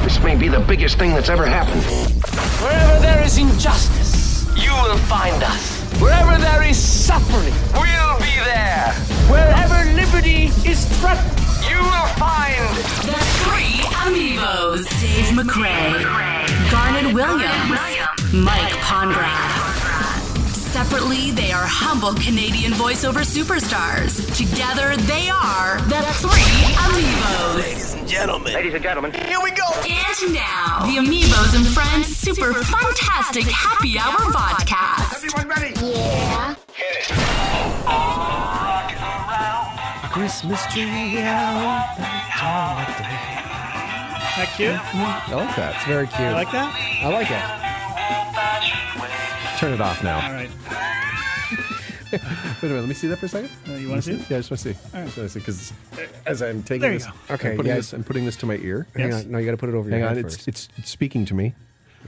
This may be the biggest thing that's ever happened. Wherever there is injustice, you will find us. Wherever there is suffering, we'll be there. Wherever liberty is threatened, you will find the three AmiVO's. Dave McRae, Garnet Williams, Mike Pongracz. Separately, they are humble Canadian voiceover superstars. Together, they are the three AmiVO's. Ladies and gentlemen, here we go. And now, the AmiVO's and Friends Super Fantastic Happy Hour VOdcast. everyone ready? Yeah. Hit it. Christmas tree out. That cute? I like that. It's very cute. You like that? I like it. Turn it off now. All right. Wait a minute. Let me see that for a second. You want to see it? Yeah, I just want to see. All right. I just want to see because as I'm taking There you this, go. okay, I'm putting this to my ear. Yes. Hang on. No, you got to put it over Hang your on, head first. it's speaking to me.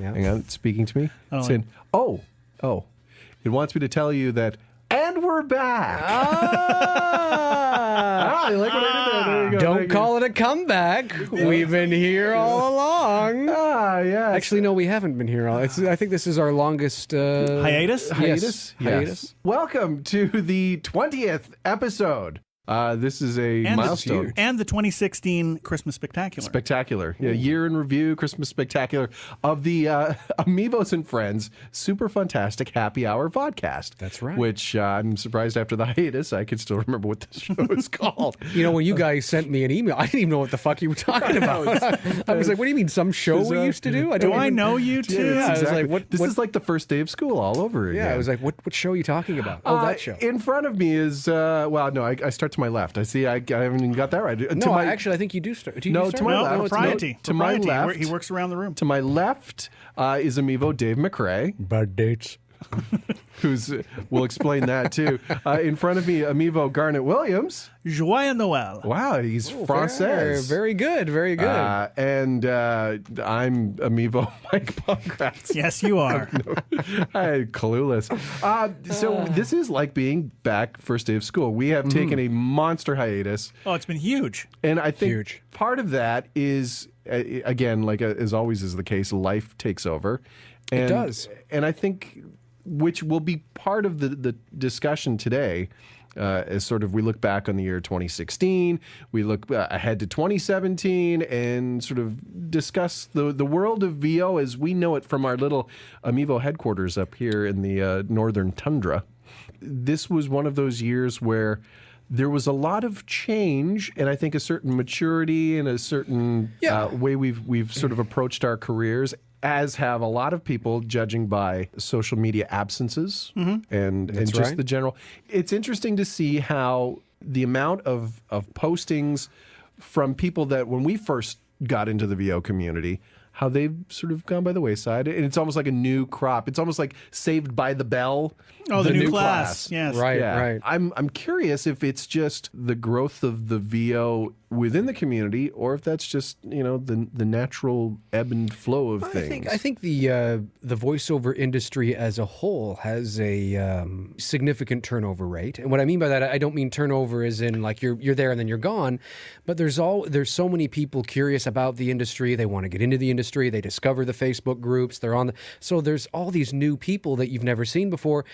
Yeah. Hang on, it's speaking to me. I don't Saying, oh, it wants me to tell you that, and we're back. Ah, you like what I did there? There you go. don't Thank call it a comeback. We've been here all along. you. Ah, yeah. Actually, no, we haven't been here all. I think this is our longest Hiatus? Hiatus. Yes. Hiatus. Welcome to the 20th episode. This is a milestone. And the 2016 Christmas Spectacular. Spectacular. Yeah, year in review, Christmas spectacular of the AmiVO's and Friends Super Fantastic Happy Hour VOdcast. That's right. Which I'm surprised after the hiatus, I could still remember what the show is called. You know, when you guys sent me an email, I didn't even know what the fuck you were talking about. I was like, what do you mean, some show we used to do? Do I know you too? Yeah, I was Exactly. like, what? This what- is like the first day of school all over again. Yeah, I was like, what show are you talking about? Oh, that show. In front of me is, I start to my left. I see, I haven't even got that right. No, actually, I think you do start. Do you No, start? to my No, left. propriety. To my Propriety. left. He works around the room. To my left is AmiVO Dave McRae, Bad dates. who's will explain that too. In front of me, AmiVO Garnet Williams. Joyeux Noël. Wow, he's Francais. Very good, very good. And I'm AmiVO Mike Pongracz. Yes, you are. I'm clueless. So this is like being back first day of school. We have taken a monster hiatus. Oh, it's been huge. And I think Huge. part of that is, again, like as always is the case, life takes over. And, It does. And I think, which will be part of the discussion today, as sort of we look back on the year 2016, we look ahead to 2017, and sort of discuss the world of VO as we know it from our little AmiVO headquarters up here in the northern tundra. This was one of those years where there was a lot of change, and I think a certain maturity and a certain way we've sort of approached our careers, as have a lot of people, judging by social media absences and just right. the general. It's interesting to see how the amount of postings from people that when we first got into the VO community, how they've sort of gone by the wayside. And it's almost like a new crop. It's almost like Saved by the Bell. Oh, the new class. Yes. Right, Yeah. right. I'm curious if it's just the growth of the VO within the community, or if that's just the natural ebb and flow of things. I think the voiceover industry as a whole has a significant turnover rate, and what I mean by that, I don't mean turnover as in like you're there and then you're gone, but there's so many people curious about the industry. They want to get into the industry. They discover the Facebook groups. So there's all these new people that you've never seen before.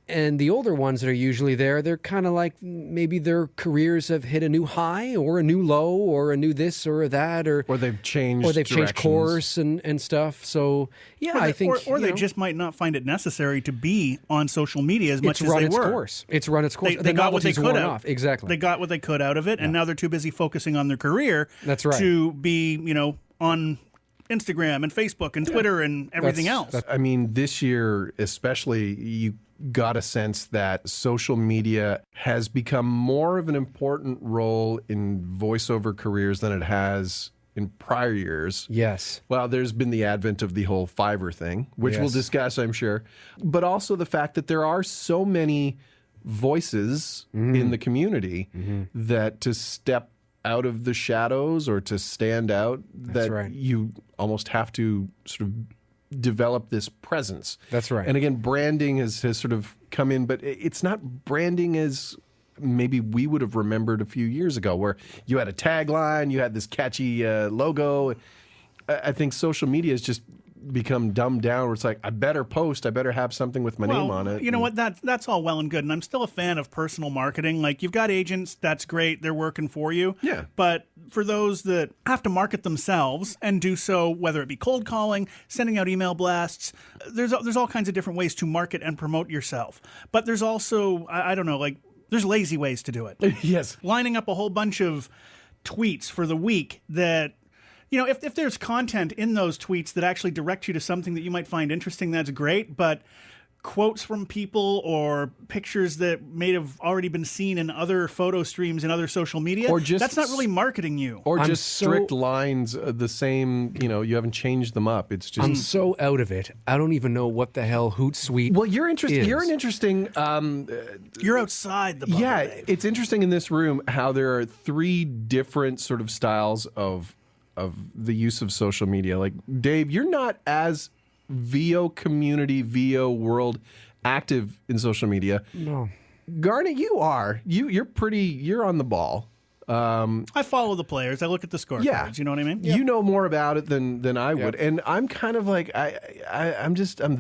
And the older ones that are usually there, they're kind of like maybe their careers have hit a new high or a new low or a new this or that or they've changed changed course and stuff. So yeah, I think or they just might not find it necessary to be on social media as much it's as run they its were. course. It's run its course. They The got what they novelty's could worn out. off. Exactly. They got what they could out of it, and now they're too busy focusing on their career. That's right. To be on Instagram and Facebook and Twitter and everything else. I mean, this year especially, you got a sense that social media has become more of an important role in voiceover careers than it has in prior years. Yes. Well, there's been the advent of the whole Fiverr thing, which we'll Yes. discuss, I'm sure. But also the fact that there are so many voices in the community that to step out of the shadows or to stand out, that right. you almost have to sort of develop this presence. That's right. And again, branding has sort of come in, but it's not branding as maybe we would have remembered a few years ago, where you had a tagline, you had this catchy logo. I think social media has just become dumbed down where it's like, I better post, I better have something with my name on it. You know what? That's all well and good. And I'm still a fan of personal marketing. Like, you've got agents, that's great. They're working for you. Yeah. But for those that have to market themselves and do so, whether it be cold calling, sending out email blasts, there's all kinds of different ways to market and promote yourself. But there's also, I don't know, like, there's lazy ways to do it. Yes. Lining up a whole bunch of tweets for the week that, if there's content in those tweets that actually direct you to something that you might find interesting, that's great. But quotes from people or pictures that may have already been seen in other photo streams and other social media, or just, that's not really marketing you. Or just strict lines, the same, you haven't changed them up. It's just... I'm so out of it. I don't even know what the hell Hootsuite Well, you're interesting. is. You're an interesting... You're outside the bubble, yeah, Dave. it's interesting in this room how there are 3 different sort of styles of the use of social media. Like, Dave, you're not as VO community, VO world active in social media. No. Garnet, you are. You're on the ball. I follow the players. I look at the scorecards. Yeah. You know what I mean? You know more about it than I would. And I'm kind of like, I'm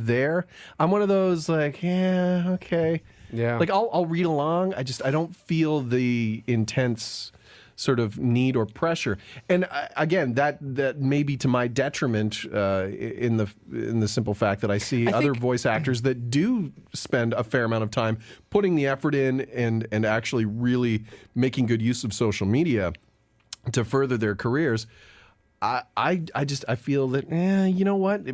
there. I'm one of those like, yeah, okay. Yeah. Like I'll read along. I don't feel the intense sort of need or pressure. And again, that may be to my detriment in the simple fact that I see other voice actors that do spend a fair amount of time putting the effort in and actually really making good use of social media to further their careers. I feel that you know what,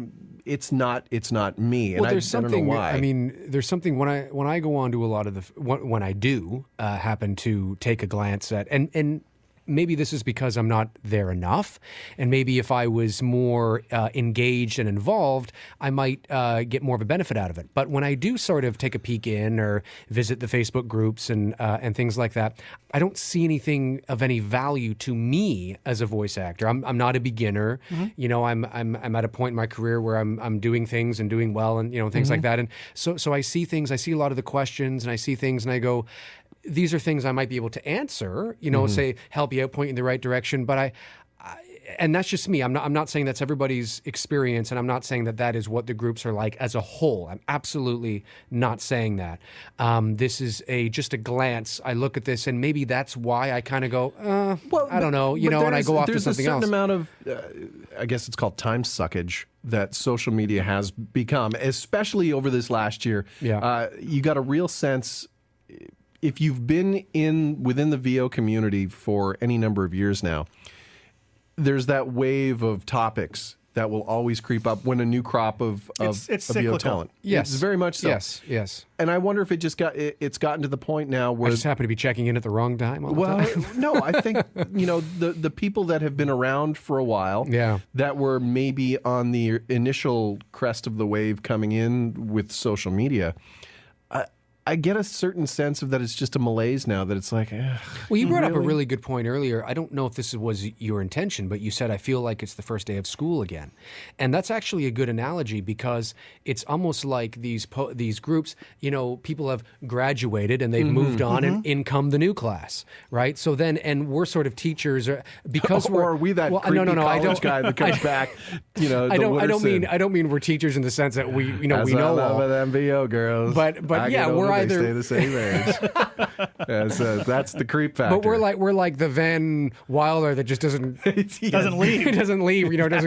it's not me, and well, there's I don't know why. I mean, there's something when I go on to a lot of when I do happen to take a glance at and maybe this is because I'm not there enough, and maybe if I was more engaged and involved, I might get more of a benefit out of it. But when I do sort of take a peek in or visit the Facebook groups and things like that, I don't see anything of any value to me as a voice actor. I'm not a beginner. Mm-hmm. I'm at a point in my career where I'm doing things and doing well and things like that. And so I see things. I see a lot of the questions, and I see things, and I go, these are things I might be able to answer, say help you out, point you in the right direction. But I and that's just me. I'm not saying that's everybody's experience, and I'm not saying that is what the groups are like as a whole. I'm absolutely not saying that. This is just a glance. I look at this, and maybe that's why I kind of go, I don't know, and I go off to something else. There's a certain amount of, I guess it's called time suckage that social media has become, especially over this last year. Yeah. You got a real sense. If you've been within the VO community for any number of years now, there's that wave of topics that will always creep up when a new crop of VO talent. Yes, it's very much so. Yes. And I wonder if it's gotten to the point now where I just happen to be checking in at the wrong time. No, I think the people that have been around for a while, that were maybe on the initial crest of the wave coming in with social media. I get a certain sense of that it's just a malaise now, that it's like, well, you brought up a really good point earlier. I don't know if this was your intention, but you said, I feel like it's the first day of school again. And that's actually a good analogy, because it's almost like these groups, people have graduated and they've moved on, and in come the new class, right? So then, and we're sort of teachers, because or are we that creepy college guy that comes back, I don't mean we're teachers in the sense that we know all. With MVO girls. But yeah, we're either stay the same age. So that's the creep factor. But we're like the Van Wilder that just doesn't leave. Doesn't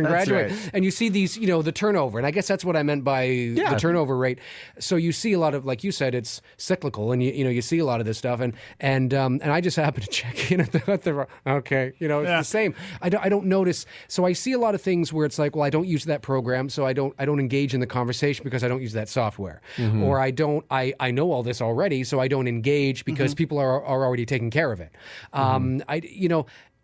graduate. Right. And you see these, the turnover, and I guess that's what I meant by the turnover rate. So you see a lot of, like you said, it's cyclical, and you see a lot of this stuff, and I just happen to check in at the okay, it's the same. I don't notice. So I see a lot of things where it's like, well, I don't use that program, so I don't engage in the conversation because I don't use that software, or I know all this already, so I don't engage because people are already taking care of it.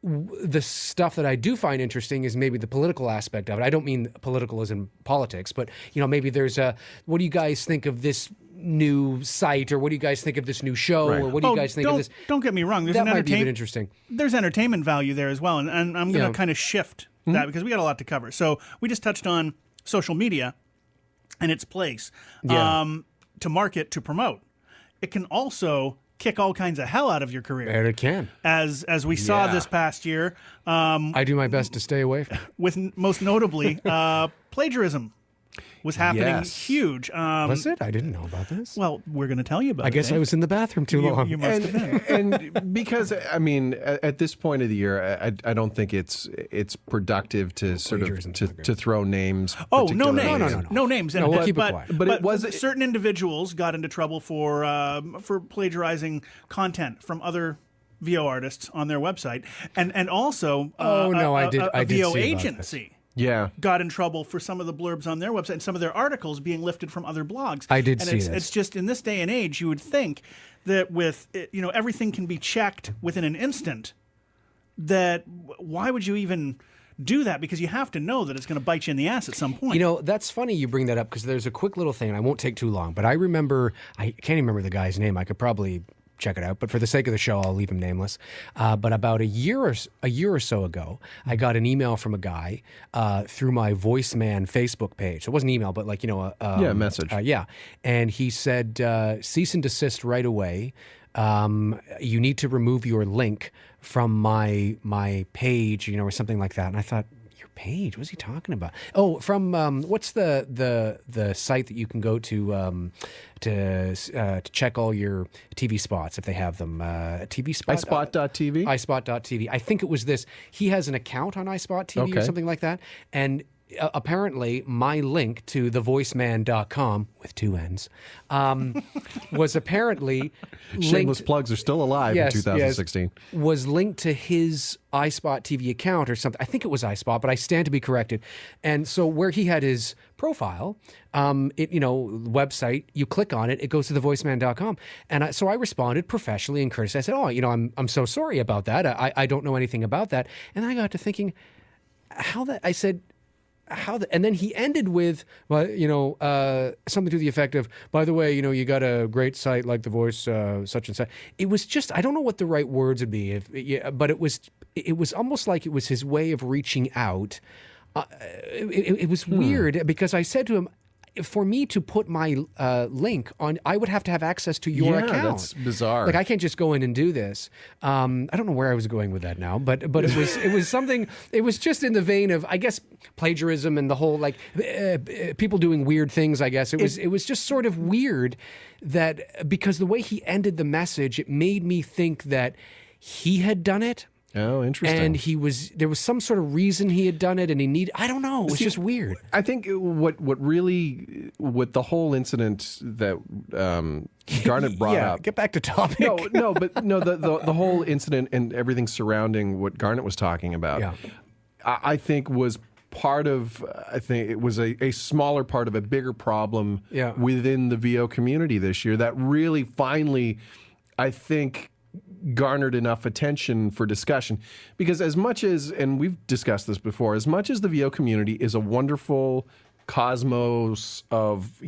The stuff that I do find interesting is maybe the political aspect of it. I don't mean political as in politics, but maybe there's what do you guys think of this new site, or what do you guys think of this new show, or what do you guys think of this? Don't get me wrong. That might be a bit interesting. There's entertainment value there as well, and I'm going to kind of shift that because we got a lot to cover. So we just touched on social media and its place to market, to promote. It can also kick all kinds of hell out of your career. And it can. As we saw Yeah. this past year, I do my best to stay away from it. with most notably plagiarism was happening Yes. huge. Was it? I didn't know about this. Well, we're going to tell you about it. I guess I Dave. was in the bathroom too long. You must have been. And because I mean, at this point of the year, I don't think it's productive to sort of Plagiarism's not good. to throw names. Oh, no particularly. names. No names. No, we'll keep it quiet. But it was- certain individuals got into trouble for plagiarizing content from other VO artists on their website, and also I did a see VO about agency Yeah. got in trouble for some of the blurbs on their website and some of their articles being lifted from other blogs. I did and see it's, this. It's just in this day and age, you would think that with everything can be checked within an instant. That why would you even do that? Because you have to know that it's going to bite you in the ass at some point. You know, that's funny you bring that up because there's a quick little thing, and I won't take too long, but I can't even remember the guy's name. I could probably check it out, but for the sake of the show, I'll leave him nameless. But about a year or so ago, I got an email from a guy through my Voiceman Facebook page. It wasn't email, but like, a message. Yeah. And he said, cease and desist right away. You need to remove your link from my page, or something like that. And I thought, your page? What's he talking about? Oh, from what's the site that you can go to check all your TV spots if they have them? TV spot. iSpot.tv. iSpot.tv. I think it was this. He has an account on iSpot TV or Okay. something like that, and apparently my link to thevoiceman.com with 2 N's was apparently Shameless linked, plugs are still alive in 2016. was linked to his iSpot TV account or something. I think it was iSpot, but I stand to be corrected. And so where he had his profile, website, you click on it, it goes to thevoiceman.com. And so I responded professionally and courteously. I said, I'm so sorry about that. I don't know anything about that. And I got to thinking, and then he ended with, something to the effect of, by the way, you got a great site like The Voice, such and such. It was just, I don't know what the right words would be, but it was almost like it was his way of reaching out. It was weird because I said to him, for me to put my link on, I would have to have access to your account. That's bizarre. Like I can't just go in and do this. I don't know where I was going with that now, but it was something. It was just in the vein of, I guess, plagiarism and the whole people doing weird things. I guess it was just sort of weird that because the way he ended the message, it made me think that he had done it. Oh, interesting. And there was some sort of reason he had done it, and I don't know. It was just weird. I think what the whole incident that Garnet brought up. Get back to topic. The whole incident and everything surrounding what Garnet was talking about, Yeah. I think was part of. I think it was a smaller part of a bigger problem within the VO community this year that really finally, I think, garnered enough attention for discussion. Because as much as, and we've discussed this before, as much as the VO community is a wonderful cosmos of,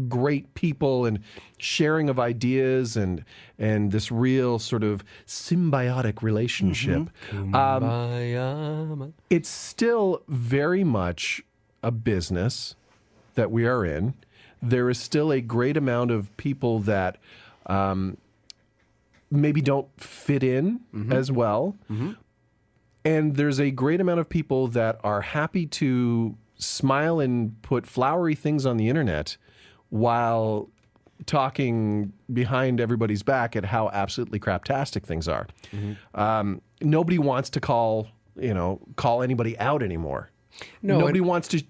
great people and sharing of ideas and this real sort of symbiotic relationship, it's still very much a business that we are in. There is still a great amount of people that maybe don't fit in as well. Mm-hmm. And there's a great amount of people that are happy to smile and put flowery things on the internet while talking behind everybody's back at how absolutely craptastic things are. Mm-hmm. Nobody wants to call anybody out anymore. No, Nobody wants to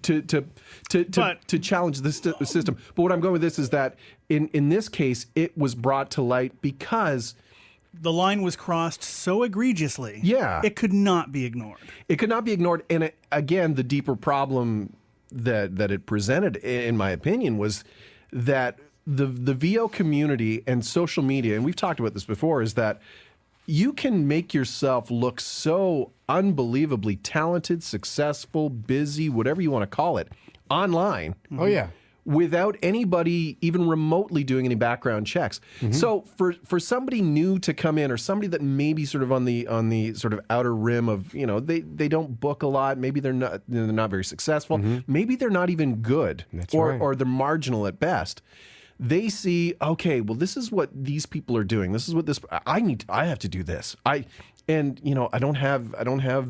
challenge the system. But what I'm going with this is that in this case, it was brought to light because the line was crossed so egregiously. Yeah. It could not be ignored. It could not be ignored. And again, the deeper problem that it presented, in my opinion, was that the VO community and social media, and we've talked about this before, is that you can make yourself look so unbelievably talented, successful, busy, whatever you want to call it, online. Oh, yeah. Without anybody even remotely doing any background checks. Mm-hmm. So for somebody new to come in, or somebody that maybe sort of on the sort of outer rim of, they don't book a lot, maybe they're not very successful, maybe they're not even good, That's or right. or they're marginal at best. they see, okay, well, this is what these people are doing. This is what I have to do this. I don't have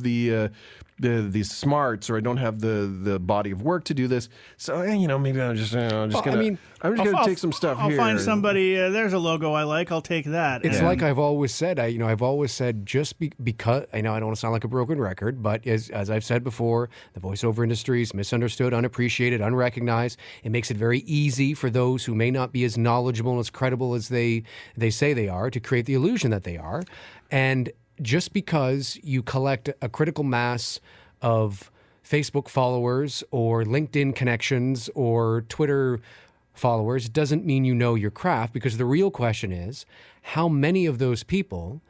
the smarts, or I don't have the body of work to do this. So maybe I'm just gonna take some stuff I'll here. find somebody. There's a logo I like. I'll take that. It's like I've always said. I've always said, just because I know I don't want to sound like a broken record, but as I've said before, the voiceover industry is misunderstood, unappreciated, unrecognized. It makes it very easy for those who may not be as knowledgeable and as credible as they say they are to create the illusion that they are. And just because you collect a critical mass of Facebook followers or LinkedIn connections or Twitter followers doesn't mean you know your craft, because the real question is, how many of those people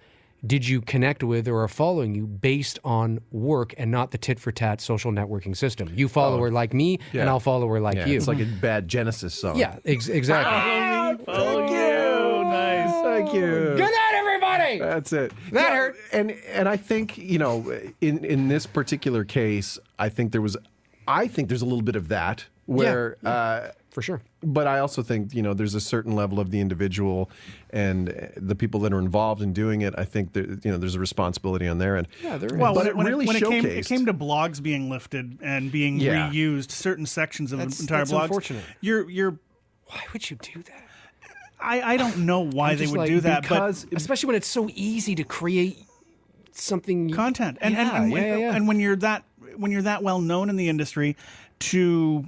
did you connect with or are following you based on work and not the tit-for-tat social networking system? You follow her like me, and I'll follow her like you. It's like a bad Genesis song. Yeah, exactly. Follow you. Nice. Thank you. Good night, everybody! That's it. That hurt. And I think, in this particular case, I think there's a little bit of that where for sure. But I also think, there's a certain level of the individual and the people that are involved in doing it. I think that, there's a responsibility on their end. Yeah, there is. Well, But when it it came to blogs being lifted and being reused, certain sections of the entire blogs. Unfortunate. You're Why would you do that? I don't know why they would do that, because, but especially when it's so easy to create something content and when you're that well known in the industry, to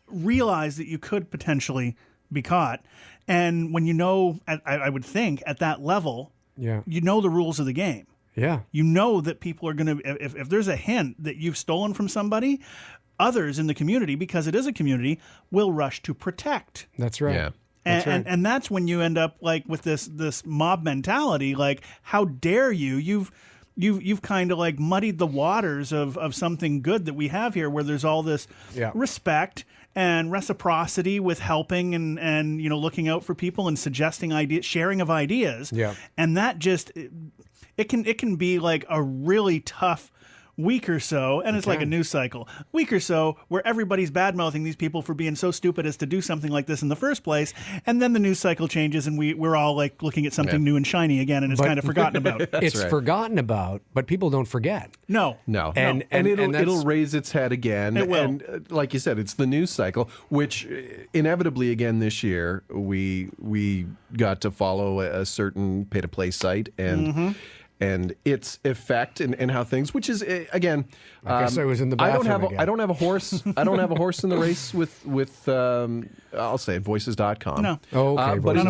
realize that you could potentially be caught, and when I would think at that level, you know the rules of the game. Yeah, you know that people are going to, if there's a hint that you've stolen from somebody, others in the community, because it is a community, will rush to protect. That's right. Yeah. And that's when you end up like with this mob mentality, like, how dare you? You've kind of like muddied the waters of something good that we have here, where there's all this respect and reciprocity with helping and looking out for people and suggesting ideas, sharing of ideas. Yeah. And that just it can be like a really tough week or so, and it's like a news cycle, week or so, where everybody's bad-mouthing these people for being so stupid as to do something like this in the first place, and then the news cycle changes, and we're all like looking at something new and shiny again, and it's kind of forgotten about. It's forgotten about, but people don't forget. No. And it'll raise its head again. It will. And like you said, it's the news cycle, which inevitably again this year we got to follow a certain pay-to-play site and its effect and how things, which is again, I guess I was in the bathroom I don't have a horse. I don't have a horse in the race with I'll say Voices.com. No. Oh, okay. But in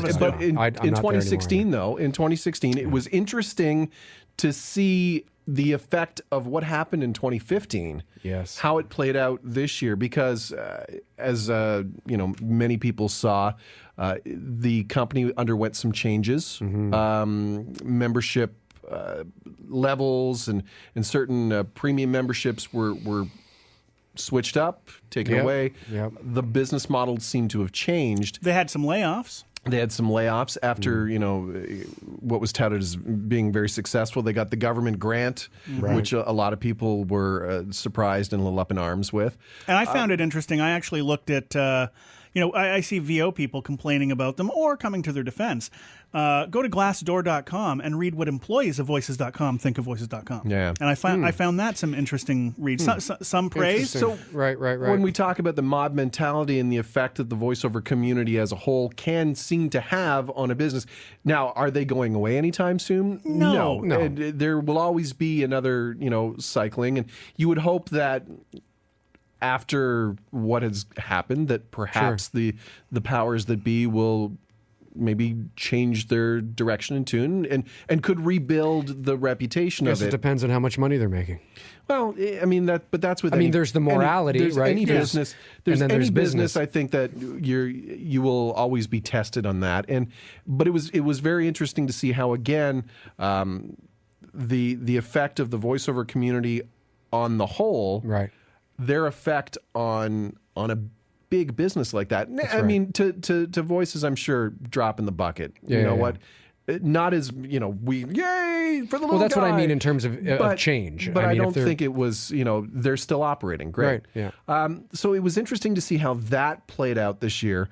I'm not there 2016, though, in 2016, it was interesting to see the effect of what happened in 2015. Yes. How it played out this year, because as many people saw, the company underwent some changes. Membership levels and certain premium memberships were switched up, taken away. Yep. The business model seemed to have changed. They had some layoffs. They had some layoffs after, what was touted as being very successful. They got the government grant, which a lot of people were surprised and a little up in arms with. And I found it interesting. I actually looked at, I see VO people complaining about them or coming to their defense. Go to glassdoor.com and read what employees of voices.com think of voices.com. Yeah. And I found that some interesting reads. Some praise. So right. When we talk about the mob mentality and the effect that the voiceover community as a whole can seem to have on a business, now, are they going away anytime soon? No. There will always be another, cycling, and you would hope that after what has happened, that perhaps the powers that be will maybe change their direction and tune and could rebuild the reputation of it. It depends on how much money they're making. Well, I mean but that's with. there's the morality, there's right? Any business, there's and then any there's business. I think that you will always be tested on that. But it was very interesting to see how again the effect of the voiceover community on the whole, right? Their effect on a big business like that. I mean, to Voices, I'm sure drop in the bucket. What? Not as yay for the little Well, that's guy. what I mean in terms of change. But I mean, don't think it was. They're still operating. Great. Right. Yeah. So it was interesting to see how that played out this year.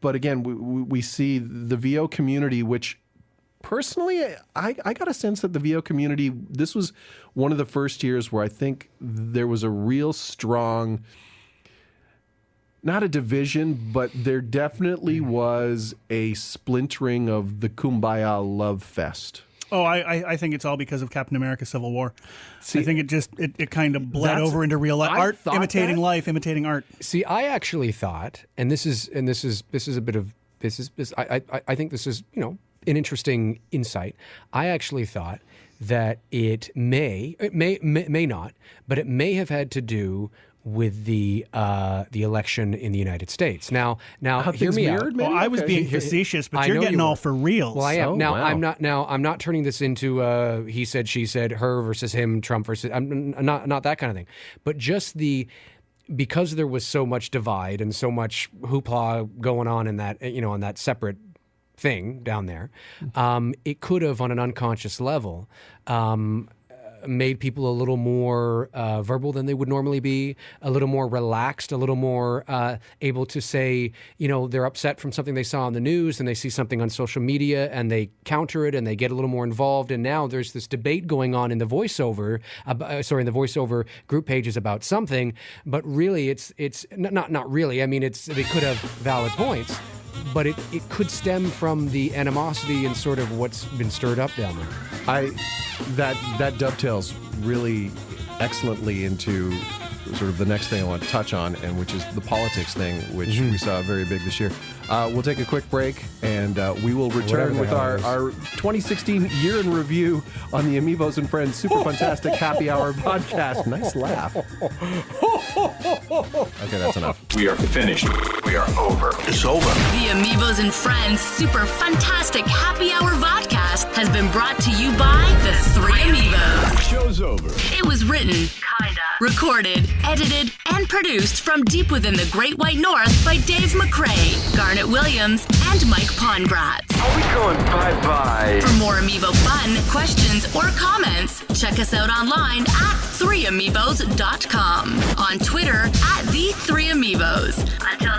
But again, we see the VO community, which personally, I got a sense that the VO community, this was one of the first years where I think there was a real strong, not a division, but there definitely was a splintering of the Kumbaya love fest. Oh, I think it's all because of Captain America: Civil War. See, I think it kind of bled over into real life. Art imitating life, imitating art. See, I actually thought, and this is a bit of I think this is an interesting insight. I actually thought that it may not, but it may have had to do with the election in the United States. Now, hear me out. Well, I was being facetious, but you're getting all for reals. Well, I am. Now, wow. I'm not turning this into he said, she said, her versus him, Trump versus. I'm not that kind of thing. But just because there was so much divide and so much hoopla going on in that on that separate thing down there, it could have, on an unconscious level, made people a little more verbal than they would normally be, a little more relaxed, a little more able to say, they're upset from something they saw on the news and they see something on social media and they counter it and they get a little more involved. And now there's this debate going on in the voiceover, in the voiceover group pages about something, but really it's not really. I mean, they could have valid points, but it could stem from the animosity and sort of what's been stirred up down there. That dovetails really excellently into sort of the next thing I want to touch on, and which is the politics thing, which we saw very big this year. We'll take a quick break, and we will return with our 2016 year in review on the AmiVO's and Friends Super Fantastic Happy Hour podcast. Nice laugh. Okay, that's enough. We are finished. We are over. It's over. The AmiVO's and Friends Super Fantastic Happy Hour Vodcast has been brought to you by the 3 AmiVO's. Show's over. It was written, recorded, edited, and produced from deep within the Great White North by Dave McRae, Garnet Williams, and Mike Pongracz. Are we going bye-bye? For more AmiVO fun, questions, or comments, check us out online at 3amivos.com. On Twitter at the 3amivos. Until